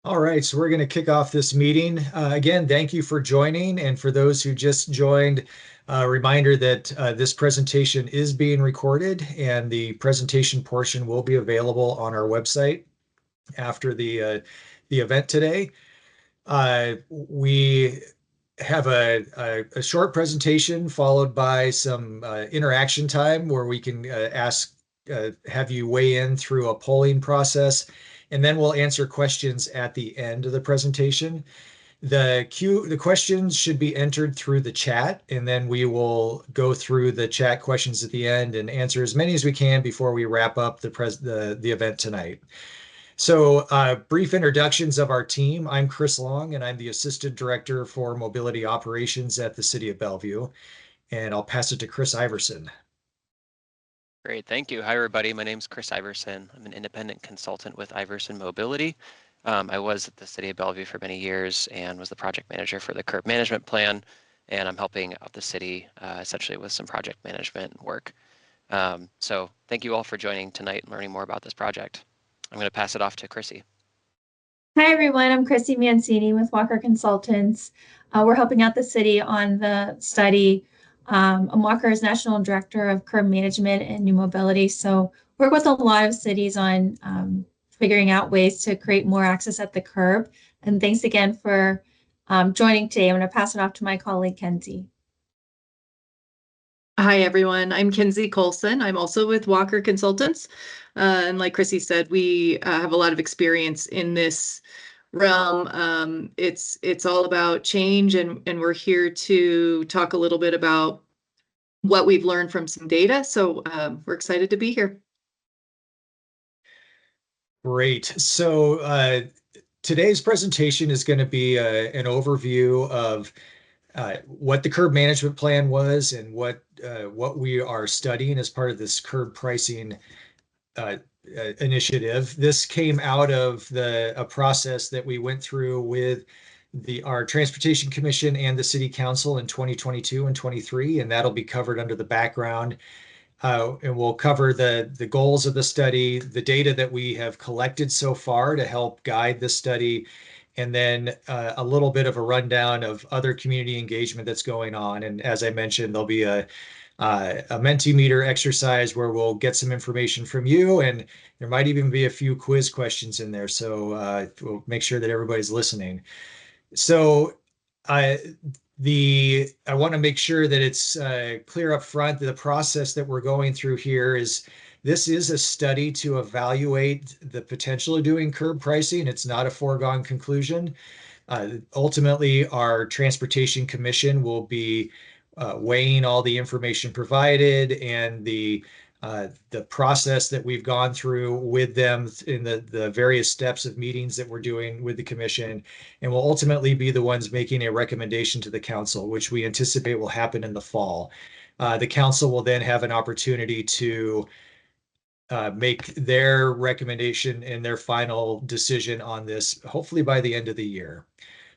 All right, so we're going to kick off this meeting. Again, thank you for joining. And for those who just joined, a reminder that this presentation is being recorded and the presentation portion will be available on our website after the event today. We have a short presentation followed by some interaction time where we can have you weigh in through a polling process, and then we'll answer questions at the end of the presentation. The questions should be entered through the chat, and then we will go through the chat questions at the end and answer as many as we can before we wrap up the event tonight. So, brief introductions of our team. I'm Chris Long, and I'm the Assistant Director for Mobility Operations at the City of Bellevue. And I'll pass it to Chris Iverson. Great, thank you. Hi, everybody. My name is Chris Iverson. I'm an independent consultant with Iverson Mobility. I was at the City of Bellevue for many years and was the project manager for the curb management plan. And I'm helping out the city essentially with some project management work. So thank you all for joining tonight and learning more about this project. I'm going to pass it off to Chrissy. Hi, everyone. I'm Chrissy Mancini with Walker Consultants. We're helping out the city on the study. I'm Walker's National Director of Curb Management and New Mobility. So work with a lot of cities on figuring out ways to create more access at the curb. And thanks again for joining today. I'm going to pass it off to my colleague, Kenzie. Hi, everyone. I'm Kenzie Colson. I'm also with Walker Consultants. And like Chrissy said, we have a lot of experience in this realm. It's all about change, and we're here to talk a little bit about what we've learned from some data. So we're excited to be here. Great. So today's presentation is going to be an overview of what the curb management plan was and what we are studying as part of this curb pricing initiative. This came out of a process that we went through with our Transportation Commission and the City Council in 2022 and 23, and that'll be covered under the background. And we'll cover the goals of the study, the data that we have collected so far to help guide the study, and then a little bit of a rundown of other community engagement that's going on. And as I mentioned, there'll be a Mentimeter exercise where we'll get some information from you, and there might even be a few quiz questions in there. So we'll make sure that everybody's listening. So I want to make sure that it's clear up front that the process that we're going through here is this is a study to evaluate the potential of doing curb pricing. It's not a foregone conclusion. Ultimately, our Transportation Commission will be weighing all the information provided and the process that we've gone through with them in the various steps of meetings that we're doing with the commission, and will ultimately be the ones making a recommendation to the council, which we anticipate will happen in the fall. The council will then have an opportunity to make their recommendation and their final decision on this, hopefully by the end of the year.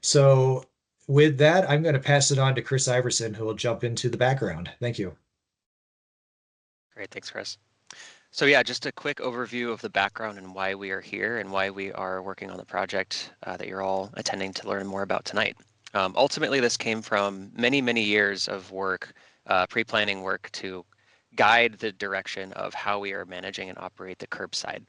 So with that, I'm going to pass it on to Chris Iverson, who will jump into the background. Thank you. Great, thanks, Chris. So yeah, just a quick overview of the background and why we are here and why we are working on the project that you're all attending to learn more about tonight. Ultimately, this came from many, many years of work, pre-planning work to guide the direction of how we are managing and operate the curbside.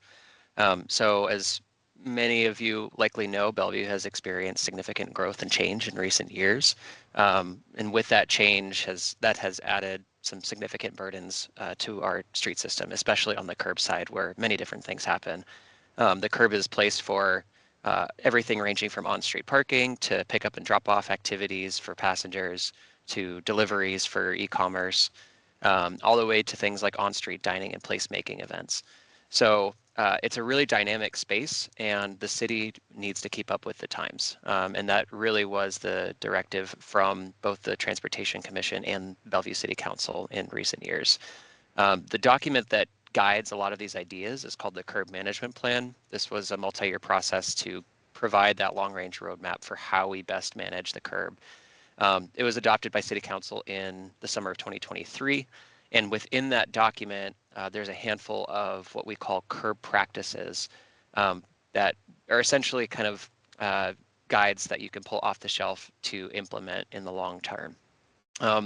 So as many of you likely know, Bellevue has experienced significant growth and change in recent years. And with that change, that has added some significant burdens to our street system, especially on the curb side where many different things happen. The curb is placed for everything ranging from on-street parking to pick up and drop off activities for passengers to deliveries for e-commerce, all the way to things like on-street dining and placemaking events. So it's a really dynamic space, and the city needs to keep up with the times. And that really was the directive from both the Transportation Commission and Bellevue City Council in recent years. The document that guides a lot of these ideas is called the Curb Management Plan. This was a multi-year process to provide that long-range roadmap for how we best manage the curb. It was adopted by City Council in the summer of 2023. And within that document, there's a handful of what we call curb practices that are essentially kind of guides that you can pull off the shelf to implement in the long term.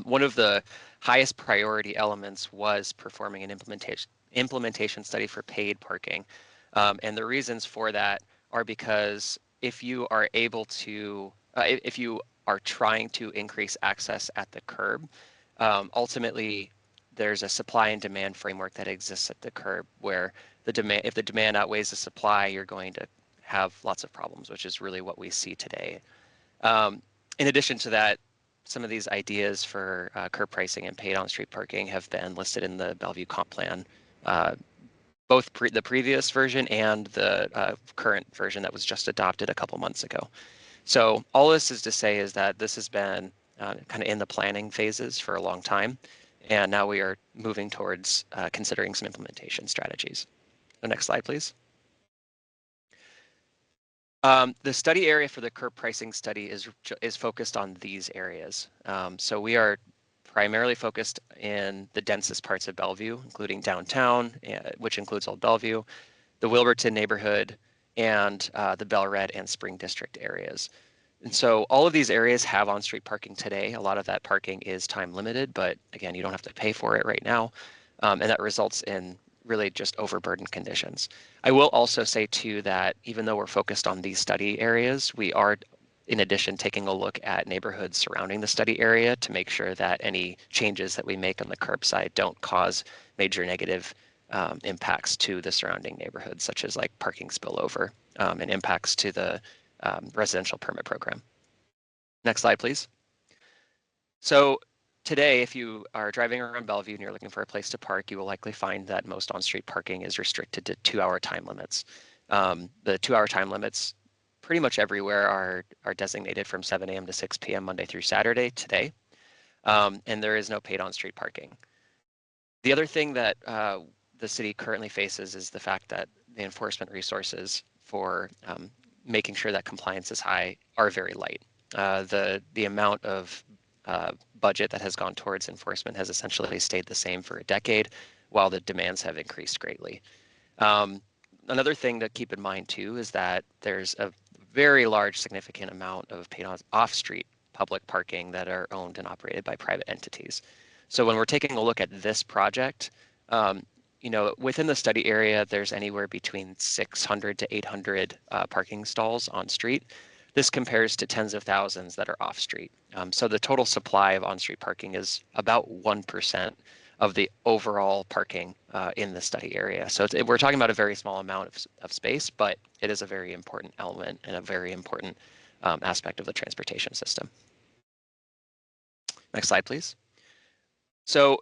One of the highest priority elements was performing an implementation study for paid parking. And the reasons for that are because if you are able to, if you are trying to increase access at the curb, ultimately there's a supply and demand framework that exists at the curb where if the demand outweighs the supply, you're going to have lots of problems, which is really what we see today. In addition to that, some of these ideas for curb pricing and paid on-street parking have been listed in the Bellevue comp plan, both the previous version and the current version that was just adopted a couple months ago. So all this is to say is that this has been kind of in the planning phases for a long time, and now we are moving towards considering some implementation strategies. The next slide, please. The study area for the curb pricing study is focused on these areas. So we are primarily focused in the densest parts of Bellevue, including downtown, which includes Old Bellevue, the Wilburton neighborhood, and the Bell Red and Spring District areas. And so all of these areas have on-street parking today. A lot of that parking is time limited, but again, you don't have to pay for it right now. And that results in really just overburdened conditions. I will also say too that even though we're focused on these study areas, we are in addition taking a look at neighborhoods surrounding the study area to make sure that any changes that we make on the curbside don't cause major negative impacts to the surrounding neighborhoods, such as like parking spillover and impacts to the residential permit program. Next slide, please. So today, if you are driving around Bellevue and you're looking for a place to park, you will likely find that most on-street parking is restricted to 2-hour time limits. The 2-hour time limits pretty much everywhere are designated from 7 a.m. to 6 p.m. Monday through Saturday today, and there is no paid on-street parking. The other thing that the city currently faces is the fact that the enforcement resources for making sure that compliance is high are very light. The amount of budget that has gone towards enforcement has essentially stayed the same for a decade, while the demands have increased greatly. Another thing to keep in mind too is that there's a very large significant amount of paid off-street public parking that are owned and operated by private entities. So when we're taking a look at this project, you know, within the study area, there's anywhere between 600 to 800 parking stalls on street. This compares to tens of thousands that are off street. So the total supply of on-street parking is about 1% of the overall parking in the study area. So we're talking about a very small amount of space, but it is a very important element and a very important aspect of the transportation system. Next slide, please. So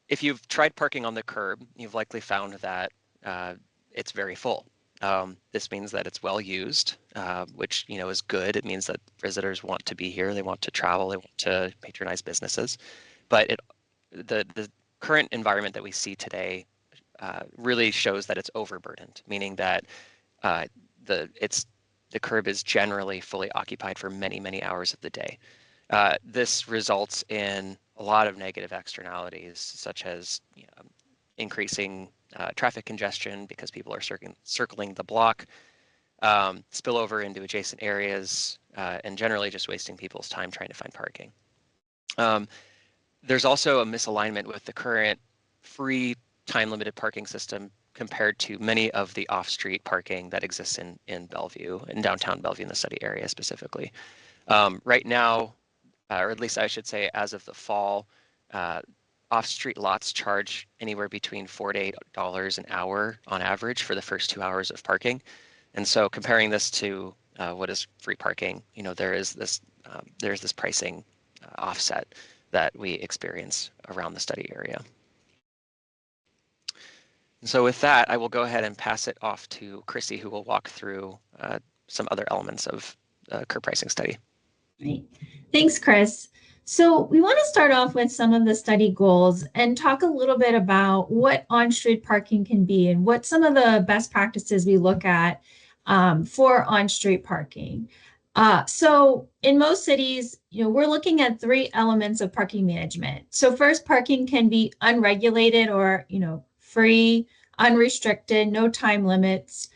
if you've tried parking on the curb, you've likely found that it's very full. This means that it's well used, which is good. It means that visitors want to be here, they want to travel, they want to patronize businesses. But the current environment that we see today really shows that it's overburdened, meaning that the curb is generally fully occupied for many, many hours of the day. This results in a lot of negative externalities, such as increasing traffic congestion because people are circling the block, spill over into adjacent areas, and generally just wasting people's time trying to find parking. There's also a misalignment with the current free time-limited parking system compared to many of the off-street parking that exists in Bellevue, in downtown Bellevue, in the study area specifically. Right now, or at least I should say as of the fall, off-street lots charge anywhere between $4 to $8 an hour on average for the first 2 hours of parking. And so comparing this to what is free parking, there's this pricing offset that we experience around the study area. And so with that, I will go ahead and pass it off to Chrissy, who will walk through some other elements of the curb pricing study. Great. Thanks, Chris. So we want to start off with some of the study goals and talk a little bit about what on-street parking can be and what some of the best practices we look at for on-street parking. So in most cities, we're looking at 3 elements of parking management. So first, parking can be unregulated or, free, unrestricted, no time limits.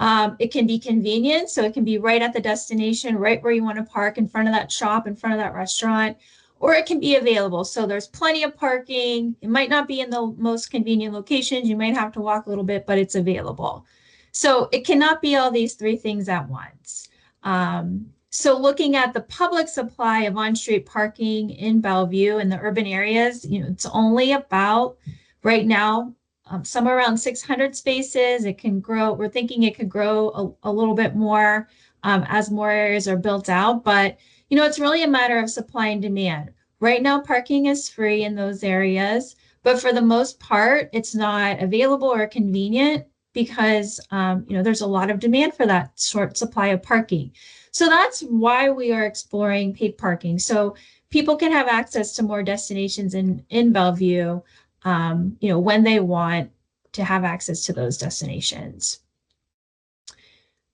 It can be convenient, so it can be right at the destination, right where you want to park, in front of that shop, in front of that restaurant, or it can be available. So there's plenty of parking. It might not be in the most convenient locations. You might have to walk a little bit, but it's available. So it cannot be all these three things at once. So looking at the public supply of on-street parking in Bellevue in the urban areas, it's only about right now somewhere around 600 spaces. It can grow. We're thinking it could grow a little bit more as more areas are built out. But, it's really a matter of supply and demand. Right now, parking is free in those areas, but for the most part, it's not available or convenient because, there's a lot of demand for that short supply of parking. So that's why we are exploring paid parking. So people can have access to more destinations in Bellevue, when they want to have access to those destinations.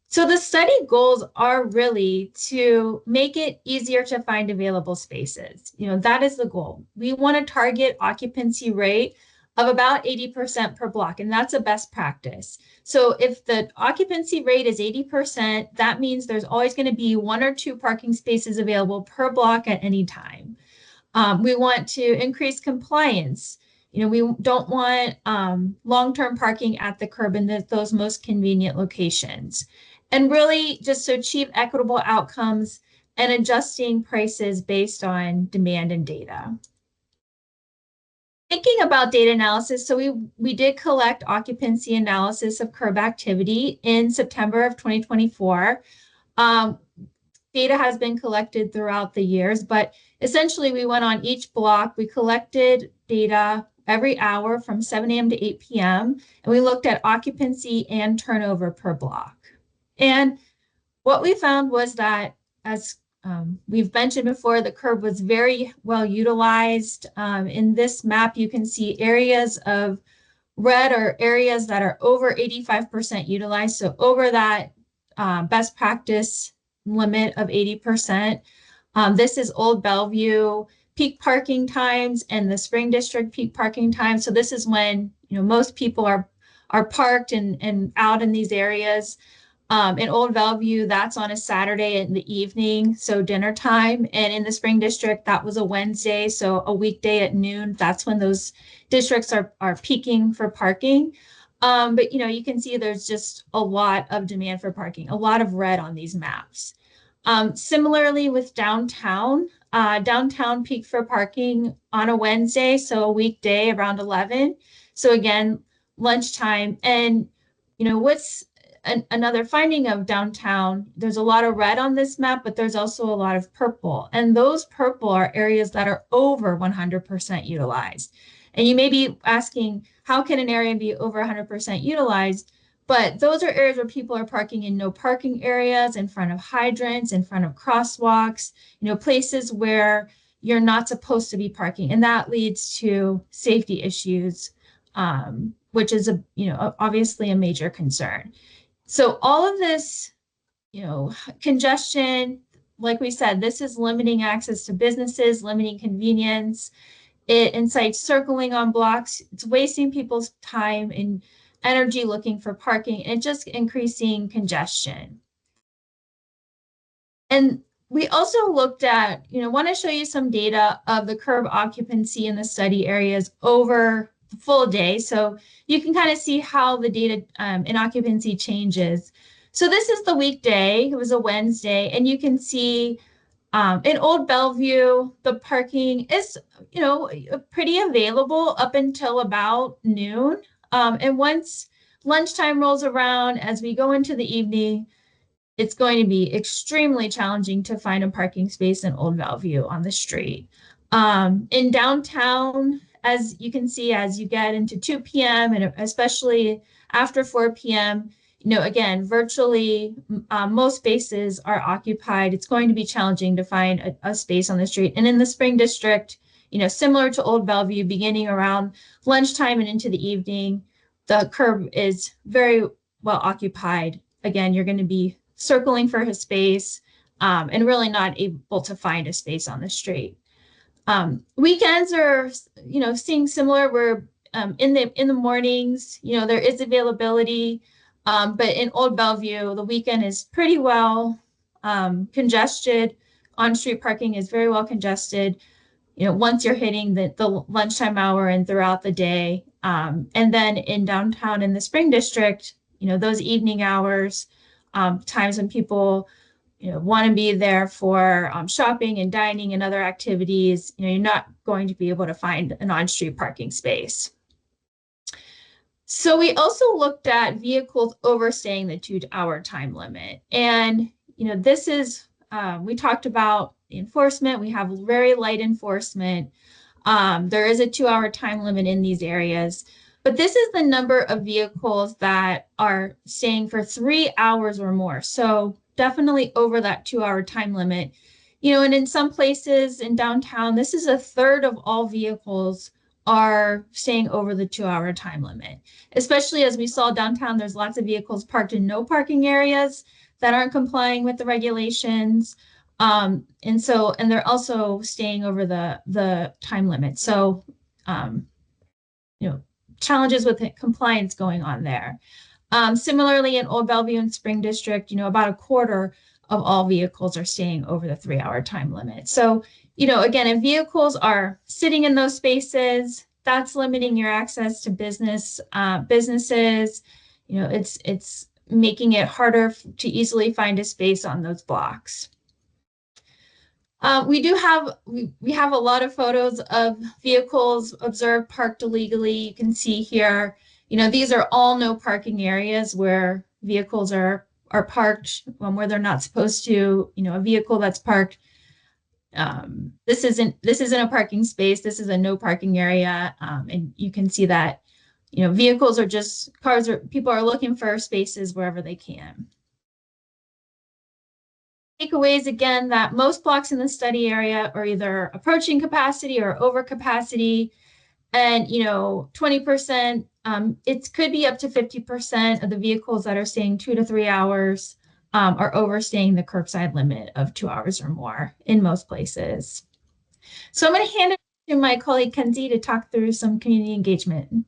So the study goals are really to make it easier to find available spaces. That is the goal. We want to target occupancy rate of about 80% per block, and that's a best practice. So if the occupancy rate is 80%, that means there's always going to be 1 or 2 parking spaces available per block at any time. We want to increase compliance. We don't want long-term parking at the curb in those most convenient locations. And really just to achieve equitable outcomes and adjusting prices based on demand and data. Thinking about data analysis, so we did collect occupancy analysis of curb activity in September of 2024. Data has been collected throughout the years, but essentially we went on each block, we collected data every hour from 7 a.m. to 8 p.m., and we looked at occupancy and turnover per block. And what we found was that, as we've mentioned before, the curb was very well utilized. In this map, you can see areas of red are areas that are over 85% utilized, so over that best practice limit of 80%. This is Old Bellevue peak parking times and the Spring District peak parking times. So this is when most people are parked and out in these areas. In Old Bellevue, that's on a Saturday in the evening, so dinner time. And in the Spring District, that was a Wednesday, so a weekday at noon. That's when those districts are peaking for parking. But you can see there's just a lot of demand for parking, a lot of red on these maps. Similarly with downtown, downtown peaked for parking on a Wednesday, so a weekday around 11. So again, lunchtime. And what's another finding of downtown, there's a lot of red on this map, but there's also a lot of purple. And those purple are areas that are over 100% utilized. And you may be asking, how can an area be over 100% utilized? But those are areas where people are parking in no parking areas, in front of hydrants, in front of crosswalks, places where you're not supposed to be parking. And that leads to safety issues, which is obviously a major concern. So all of this, congestion, like we said, this is limiting access to businesses, limiting convenience. It incites circling on blocks. It's wasting people's time and energy looking for parking and just increasing congestion. And we also looked at, want to show you some data of the curb occupancy in the study areas over the full day. So you can kind of see how the data in occupancy changes. So this is the weekday. It was a Wednesday, and you can see in Old Bellevue, the parking is, pretty available up until about noon. And once lunchtime rolls around, as we go into the evening, it's going to be extremely challenging to find a parking space in Old Bellevue on the street. In downtown, as you can see, as you get into 2 p.m. and especially after 4 p.m., again, virtually most spaces are occupied. It's going to be challenging to find a space on the street. And in the Spring District, similar to Old Bellevue, beginning around lunchtime and into the evening, the curb is very well occupied. Again, you're going to be circling for his space and really not able to find a space on the street. Weekends are, seeing similar. Where in the mornings, there is availability. But in Old Bellevue, the weekend is pretty well congested. On-street parking is very well congested, once you're hitting the lunchtime hour and throughout the day. And then in downtown in the Spring District, those evening hours, times when people, want to be there for shopping and dining and other activities, you're not going to be able to find an on-street parking space. So we also looked at vehicles overstaying the 2-hour time limit. And, this is, we talked about the enforcement. We have very light enforcement. There is a 2-hour time limit in these areas, but this is the number of vehicles that are staying for 3 hours or more. So definitely over that 2-hour time limit. And in some places in downtown, this is a third of all vehicles are staying over the 2-hour time limit. Especially as we saw downtown, there's lots of vehicles parked in no parking areas that aren't complying with the regulations. And they're also staying over the time limit. So, challenges with compliance going on there. Similarly, in Old Bellevue and Spring District, about a quarter of all vehicles are staying over the 3-hour time limit. So, again, if vehicles are sitting in those spaces, that's limiting your access to businesses. It's making it harder to easily find a space on those blocks. We have a lot of photos of vehicles observed parked illegally. You can see here, these are all no parking areas where vehicles are parked where they're not supposed to. A vehicle that's parked. This isn't a parking space. This is a no parking area, and you can see that vehicles are just cars, or people are looking for spaces wherever they can. Takeaways again, that most blocks in the study area are either approaching capacity or over capacity, and 20%, it could be up to 50% of the vehicles that are staying 2 to 3 hours are overstaying the curbside limit of 2 hours or more in most places. So I'm going to hand it to my colleague Kenzie to talk through some community engagement.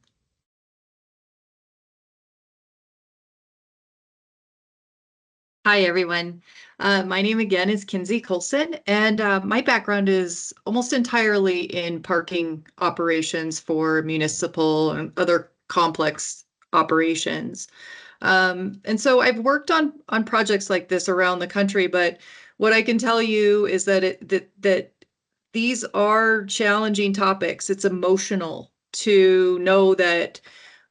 Hi, everyone. My name again is Kinsey Colson, and my background is almost entirely in parking operations for municipal and other complex operations. And so I've worked on projects like this around the country, but what I can tell you is that that these are challenging topics. It's emotional to know that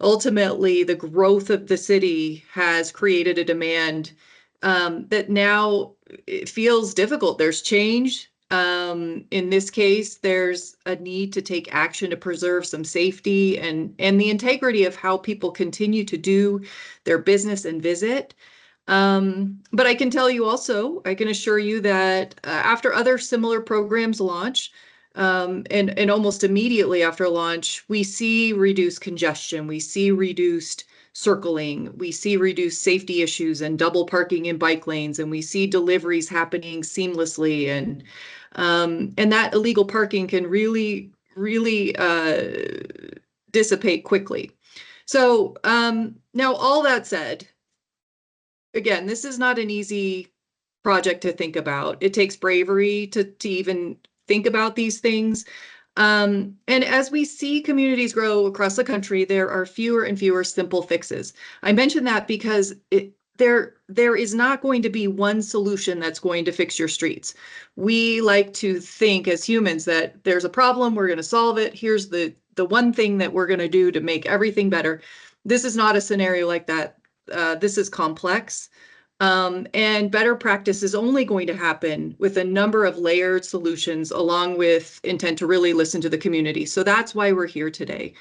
ultimately the growth of the city has created a demand that now it feels difficult. There's change. In this case, there's a need to take action to preserve some safety and the integrity of how people continue to do their business and visit. But I can tell you also, I can assure you that after other similar programs launch, and almost immediately after launch, we see reduced congestion, we see reduced circling, we see reduced safety issues and double parking in bike lanes, and we see deliveries happening seamlessly, and that illegal parking can really dissipate quickly. So now all that said, again, this is not an easy project to think about. It takes bravery to even think about these things. And as we see communities grow across the country, there are fewer and fewer simple fixes. I mention that because there is not going to be one solution that's going to fix your streets. We like to think as humans that there's a problem, we're going to solve it. Here's the one thing that we're going to do to make everything better. This is not a scenario like that. This is complex. And better practice is only going to happen with a number of layered solutions along with intent to really listen to the community. So that's why we're here today.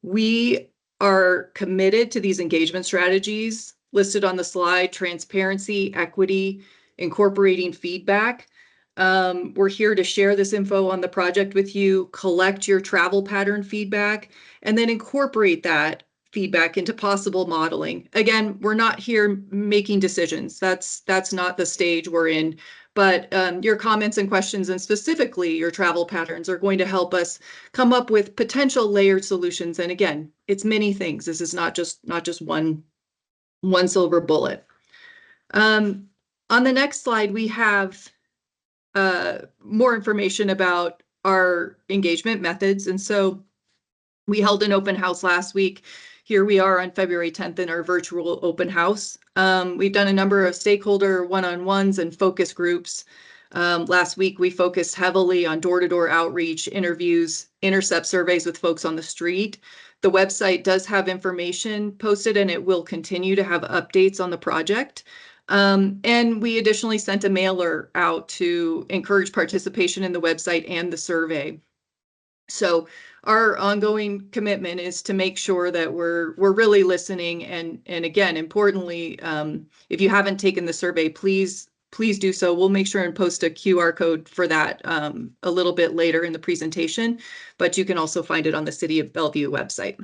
We are committed to these engagement strategies listed on the slide: transparency, equity, incorporating feedback. We're here to share this info on the project with you, collect your travel pattern feedback, and then incorporate that feedback into possible modeling. Again, we're not here making decisions. That's not the stage we're in. But your comments and questions, and specifically your travel patterns, are going to help us come up with potential layered solutions. And again, it's many things. This is not just one one silver bullet. On the next slide, we have more information about our engagement methods. And so we held an open house last week. Here we are on February 10th in our virtual open house. We've done a number of stakeholder one-on-ones and focus groups. Last week, we focused heavily on door-to-door outreach, interviews, intercept surveys with folks on the street. The website does have information posted, and it will continue to have updates on the project. And we additionally sent a mailer out to encourage participation in the website and the survey. So our ongoing commitment is to make sure that we're really listening, and again, importantly, if you haven't taken the survey, please do so. We'll make sure and post a QR code for that a little bit later in the presentation, but you can also find it on the City of Bellevue website.